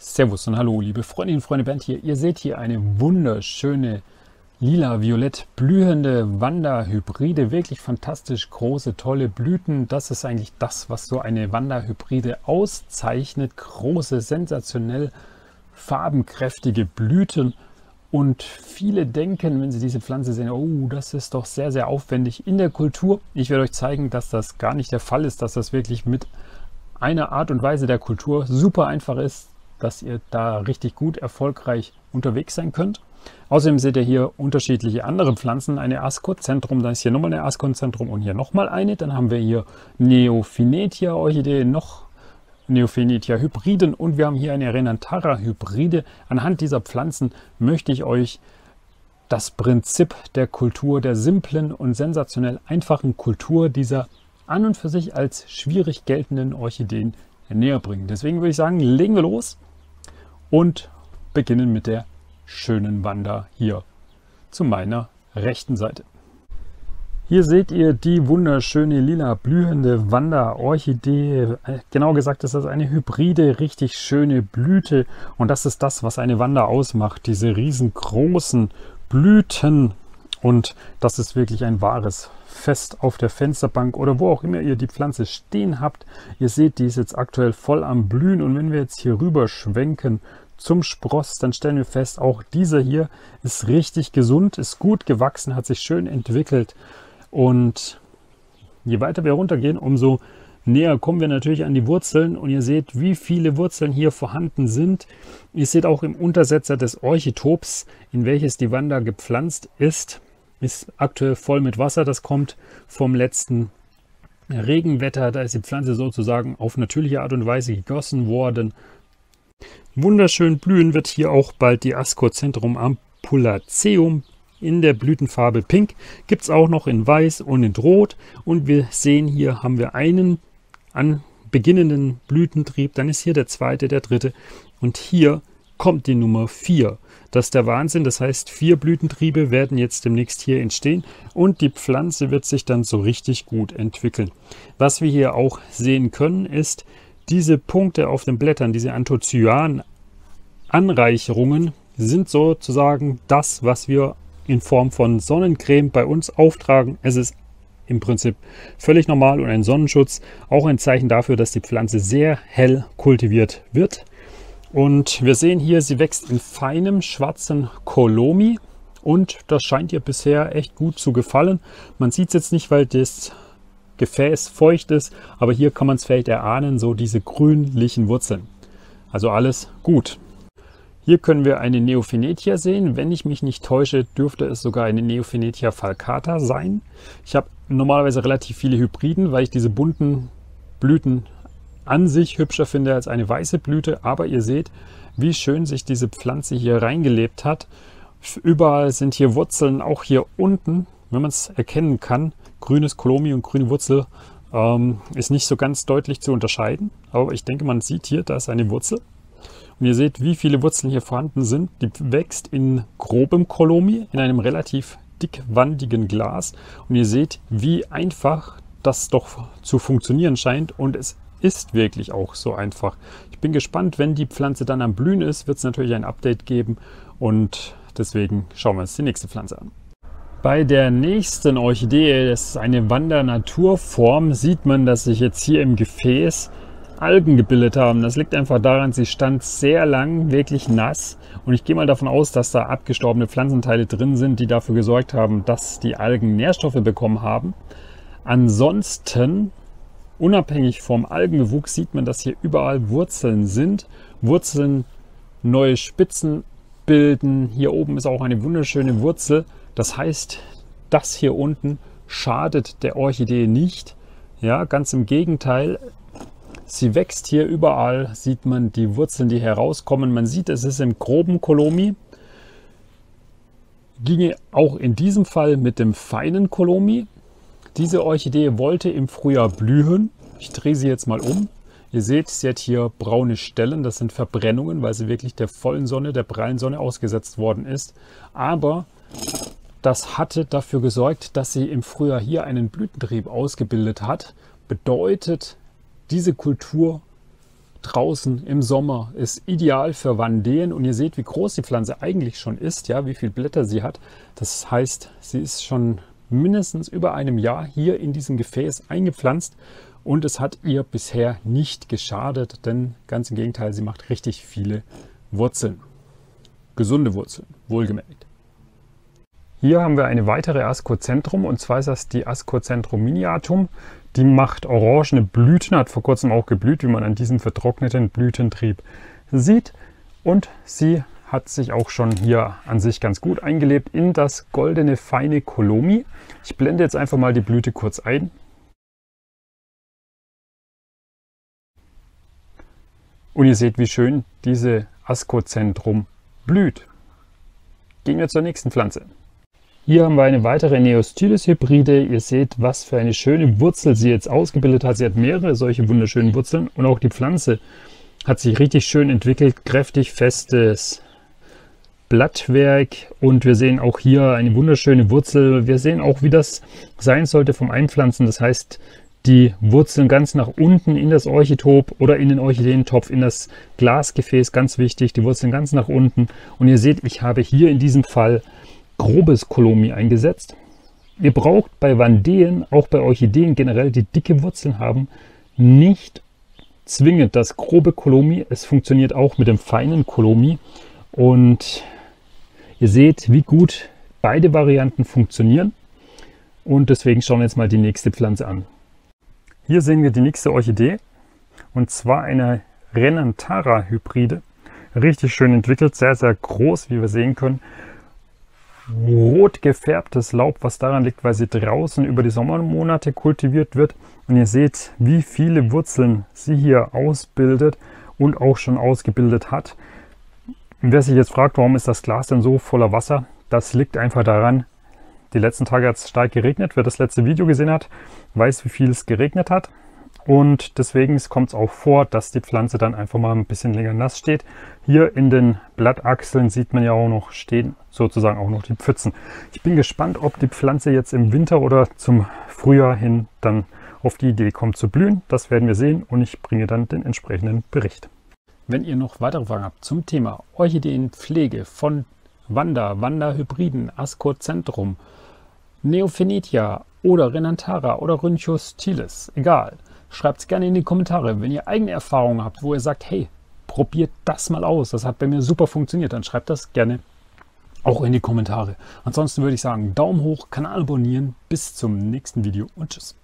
Servus und hallo, liebe Freundinnen und Freunde, Bernd hier. Ihr seht hier eine wunderschöne lila-violett blühende Wanda-Hybride. Wirklich fantastisch große, tolle Blüten. Das ist eigentlich das, was so eine Wanda-Hybride auszeichnet. Große, sensationell farbenkräftige Blüten. Und viele denken, wenn sie diese Pflanze sehen, oh, das ist doch sehr, sehr aufwendig in der Kultur. Ich werde euch zeigen, dass das gar nicht der Fall ist, dass das wirklich mit einer Art und Weise der Kultur super einfach ist, dass ihr da richtig gut erfolgreich unterwegs sein könnt. Außerdem seht ihr hier unterschiedliche andere Pflanzen, eine Ascozentrum, dann ist hier nochmal eine Ascozentrum und hier nochmal eine. Dann haben wir hier Neophinetia Orchideen, noch Neophinetia Hybriden und wir haben hier eine Renantara Hybride. Anhand dieser Pflanzen möchte ich euch das Prinzip der Kultur, der simplen und sensationell einfachen Kultur dieser an und für sich als schwierig geltenden Orchideen näher bringen. Deswegen würde ich sagen, legen wir los und beginnen mit der schönen Wanda hier zu meiner rechten Seite. Hier seht ihr die wunderschöne lila blühende Wanda-Orchidee. Genau gesagt ist das eine Hybride, richtig schöne Blüte. Und das ist das, was eine Wanda ausmacht. Diese riesengroßen Blüten. Und das ist wirklich ein wahres Fest auf der Fensterbank oder wo auch immer ihr die Pflanze stehen habt. Ihr seht, die ist jetzt aktuell voll am Blühen. Und wenn wir jetzt hier rüber schwenken zum Spross, dann stellen wir fest, auch dieser hier ist richtig gesund, ist gut gewachsen, hat sich schön entwickelt. Und je weiter wir runtergehen, umso näher kommen wir natürlich an die Wurzeln. Und ihr seht, wie viele Wurzeln hier vorhanden sind. Ihr seht auch im Untersetzer des Orchitops, in welches die Wanda gepflanzt ist aktuell voll mit Wasser. Das kommt vom letzten Regenwetter. Da ist die Pflanze sozusagen auf natürliche Art und Weise gegossen worden. Wunderschön blühen wird hier auch bald die Ascozentrum ampullaceum in der Blütenfarbe Pink. Gibt es auch noch in Weiß und in Rot. Und wir sehen, hier haben wir einen beginnenden Blütentrieb. Dann ist hier der zweite, der dritte. Und hier kommt die Nummer 4. Das ist der Wahnsinn. Das heißt, 4 Blütentriebe werden jetzt demnächst hier entstehen. Und die Pflanze wird sich dann so richtig gut entwickeln. Was wir hier auch sehen können, ist, diese Punkte auf den Blättern, diese Anthocyan-Anreicherungen, sind sozusagen das, was wir in Form von Sonnencreme bei uns auftragen. Es ist im Prinzip völlig normal und ein Sonnenschutz, auch ein Zeichen dafür, dass die Pflanze sehr hell kultiviert wird. Und wir sehen hier, sie wächst in feinem schwarzen Kolomi und das scheint ihr bisher echt gut zu gefallen. Man sieht es jetzt nicht, weil das Gefäß feucht ist, aber hier kann man es vielleicht erahnen, so diese grünlichen Wurzeln. Also alles gut. Hier können wir eine Neophinetia sehen. Wenn ich mich nicht täusche, dürfte es sogar eine Neophinetia falcata sein. Ich habe normalerweise relativ viele Hybriden, weil ich diese bunten Blüten an sich hübscher finde als eine weiße Blüte. Aber ihr seht, wie schön sich diese Pflanze hier reingelebt hat. Überall sind hier Wurzeln, auch hier unten, wenn man es erkennen kann. Grünes Kolomi und grüne Wurzel ist nicht so ganz deutlich zu unterscheiden. Aber ich denke, man sieht hier, da ist eine Wurzel. Und ihr seht, wie viele Wurzeln hier vorhanden sind. Die wächst in grobem Kolomi, in einem relativ dickwandigen Glas. Und ihr seht, wie einfach das doch zu funktionieren scheint. Und es ist wirklich auch so einfach. Ich bin gespannt, wenn die Pflanze dann am Blühen ist, wird es natürlich ein Update geben. Und deswegen schauen wir uns die nächste Pflanze an. Bei der nächsten Orchidee, das ist eine Wanda-Naturform, sieht man, dass sich jetzt hier im Gefäß Algen gebildet haben. Das liegt einfach daran, sie stand sehr lang wirklich nass und ich gehe mal davon aus, dass da abgestorbene Pflanzenteile drin sind, die dafür gesorgt haben, dass die Algen Nährstoffe bekommen haben. Ansonsten, unabhängig vom Algenbewuchs, sieht man, dass hier überall Wurzeln sind. Wurzeln neue Spitzen bilden. Hier oben ist auch eine wunderschöne Wurzel. Das heißt, das hier unten schadet der Orchidee nicht. Ja, ganz im Gegenteil. Sie wächst hier überall, sieht man die Wurzeln, die herauskommen. Man sieht, es ist im groben Kolomi. Ginge auch in diesem Fall mit dem feinen Kolomi. Diese Orchidee wollte im Frühjahr blühen. Ich drehe sie jetzt mal um. Ihr seht, sie hat hier braune Stellen. Das sind Verbrennungen, weil sie wirklich der vollen Sonne, der prallen Sonne ausgesetzt worden ist. Aber das hatte dafür gesorgt, dass sie im Frühjahr hier einen Blütentrieb ausgebildet hat. Bedeutet, diese Kultur draußen im Sommer, ist ideal für Vandeen und ihr seht, wie groß die Pflanze eigentlich schon ist, ja, wie viele Blätter sie hat. Das heißt, sie ist schon mindestens über einem Jahr hier in diesem Gefäß eingepflanzt und es hat ihr bisher nicht geschadet, denn ganz im Gegenteil, sie macht richtig viele Wurzeln. Gesunde Wurzeln, wohlgemerkt. Hier haben wir eine weitere Ascocentrum und zwar ist das die Ascocentrum miniatum. Die macht orangene Blüten, hat vor kurzem auch geblüht, wie man an diesem vertrockneten Blütentrieb sieht. Und sie hat sich auch schon hier an sich ganz gut eingelebt in das goldene feine Colomi. Ich blende jetzt einfach mal die Blüte kurz ein. Und ihr seht, wie schön diese Ascocentrum blüht. Gehen wir zur nächsten Pflanze. Hier haben wir eine weitere Neostylis-Hybride. Ihr seht, was für eine schöne Wurzel sie jetzt ausgebildet hat. Sie hat mehrere solche wunderschönen Wurzeln und auch die Pflanze hat sich richtig schön entwickelt. Kräftig, festes Blattwerk und wir sehen auch hier eine wunderschöne Wurzel. Wir sehen auch, wie das sein sollte vom Einpflanzen. Das heißt, die Wurzeln ganz nach unten in das Orchitop oder in den Orchideentopf, in das Glasgefäß, ganz wichtig, die Wurzeln ganz nach unten. Und ihr seht, ich habe hier in diesem Fall grobes Colomi eingesetzt. Ihr braucht bei Vandeen, auch bei Orchideen generell, die dicke Wurzeln haben, nicht zwingend das grobe Colomi. Es funktioniert auch mit dem feinen Colomi. Und ihr seht, wie gut beide Varianten funktionieren. Und deswegen schauen wir jetzt mal die nächste Pflanze an. Hier sehen wir die nächste Orchidee. Und zwar eine Renantara-Hybride. Richtig schön entwickelt, sehr, sehr groß, wie wir sehen können. Rot gefärbtes Laub, was daran liegt, weil sie draußen über die Sommermonate kultiviert wird. Und ihr seht, wie viele Wurzeln sie hier ausbildet und auch schon ausgebildet hat. Und wer sich jetzt fragt, warum ist das Glas denn so voller Wasser? Das liegt einfach daran, die letzten Tage hat es stark geregnet. Wer das letzte Video gesehen hat, weiß, wie viel es geregnet hat. Und deswegen kommt es auch vor, dass die Pflanze dann einfach mal ein bisschen länger nass steht. Hier in den Blattachseln sieht man ja auch noch stehen, sozusagen auch noch die Pfützen. Ich bin gespannt, ob die Pflanze jetzt im Winter oder zum Frühjahr hin dann auf die Idee kommt zu blühen. Das werden wir sehen und ich bringe dann den entsprechenden Bericht. Wenn ihr noch weitere Fragen habt zum Thema Orchideenpflege von Wanderhybriden, Ascocentrum, Neophenetia oder Renantara oder Rhynchus tilis, egal. Schreibt es gerne in die Kommentare. Wenn ihr eigene Erfahrungen habt, wo ihr sagt, hey, probiert das mal aus, das hat bei mir super funktioniert, dann schreibt das gerne auch in die Kommentare. Ansonsten würde ich sagen, Daumen hoch, Kanal abonnieren, bis zum nächsten Video und tschüss.